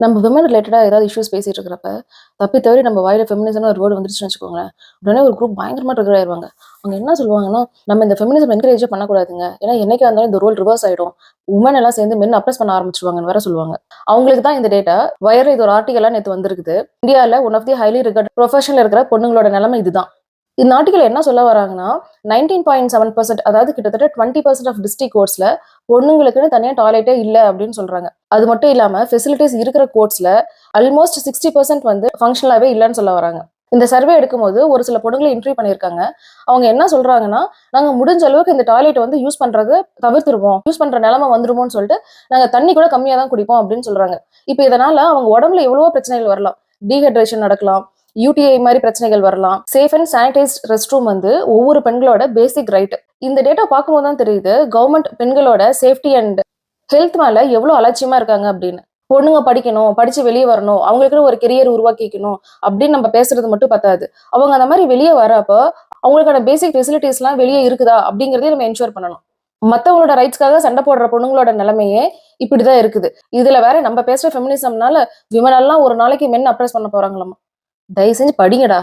நம்ம விமன் ரிலேட்டடா ஏதாவது இஷ்யூஸ் பேசிட்டு இருக்கிறப்ப, தப்பி தவறி நம்ம வாயில ஃபெமினிசம்னு ஒரு வேர்ட் வந்துருச்சுன்னு வச்சுக்கோங்களேன். உடனே ஒரு குரூப் பயங்கரமா ட்ரிகர் ஆயிருவாங்க. அவங்க என்ன சொல்லுவாங்கன்னா, நம்ம இந்த ஃபெமினிசம் என்கரேஜே பண்ணக்கூடாதுங்க. ஏன்னா என்னைக்கா இருந்தாலும் இந்த ரோல் ரிவர்ஸ் ஆயிடும். உமன் எல்லாம் சேர்ந்து மென் அப்ரஸ் பண்ண ஆரம்பிச்சுருவாங்கன்னு வேற சொல்லுவாங்க. அவங்களுக்கு தான் இந்த டேட்டா வயர்ல இது ஒரு ஆர்டிகலா நேத்து வந்திருக்குது. இந்தியால one of the highly regarded ப்ரொஃபஷன்ல இருக்கிற பொண்ணுங்களோட நிலைமை இதுதான். இந்த ஆர்டிகல் என்ன சொல்ல வராங்கன்னா 19.7% அதாவது கிட்டத்தட்ட 20% ஆஃப் டிஸ்ட்ரிக்ட் கோர்ட்ஸ்ல பொண்ணுங்களுக்குன்னு தனியா டாய்லெட்டே இல்ல அப்படின்னு சொல்றாங்க. அது மட்டும் இல்லாம ஃபெசிலிட்டிஸ் இருக்கிற கோர்ட்ஸ்ல ஆல்மோஸ்ட் 60% வந்து ஃபங்க்ஷனலாவே இல்லன்னு சொல்ல வராங்க. இந்த சர்வே எடுக்கும்போது ஒரு சில பொண்ணுங்களை இன்டர்வியூ பண்ணியிருக்காங்க. அவங்க என்ன சொல்றாங்கன்னா, நாங்க முடிஞ்ச அளவுக்கு இந்த டாய்லெட் வந்து யூஸ் பண்றது தவிர்த்துருவோம். யூஸ் பண்ற நிலைமை வந்துருமோன்னு சொல்லிட்டு நாங்க தண்ணி கூட கம்மியா தான் குடிப்போம் அப்படின்னு சொல்றாங்க. இப்ப இதனால அவங்க உடம்புல எவ்வளவோ பிரச்சனைகள் வரலாம். டீஹைட்ரேஷன் நடக்கலாம். யூடிஐ மாதிரி பிரச்சனைகள் வரலாம். Safe and sanitised rest room வந்து ஒவ்வொரு பெண்களோட பேசிக் ரைட். இந்த டேட்டா பார்க்கும்போது தான் தெரியுது கவர்மெண்ட் பெண்களோட சேஃப்டி அண்ட் ஹெல்த் மேல எவ்வளவு அலட்சியமா இருக்காங்க அப்படின்னு. பொண்ணுங்க படிக்கணும், படிச்சு வெளியே வரணும், அவங்களுக்குன்னு ஒரு கெரியர் உருவாக்கிக்கணும் அப்படின்னு நம்ம பேசுறது மட்டும் பத்தாது. அவங்க அந்த மாதிரி வெளியே வரப்போ அவங்களுக்கான பேசிக் ஃபெசிலிட்டிஸ் எல்லாம் வெளியே இருக்குதா அப்படிங்கறதையும் நம்ம என்ஷூர் பண்ணணும். மத்தவங்களோட ரைட்ஸ்க்காக சண்டை போடுற பொண்ணுங்களோட நிலைமையே இப்படிதான் இருக்குது. இதுல வேற நம்ம பேசுற ஃபெமினிசம்னால விமன் எல்லாம் ஒரு நாளைக்கு மென் அப்ரஸ் பண்ண போறாங்களாமா. தயவு செஞ்சு படிங்கடா.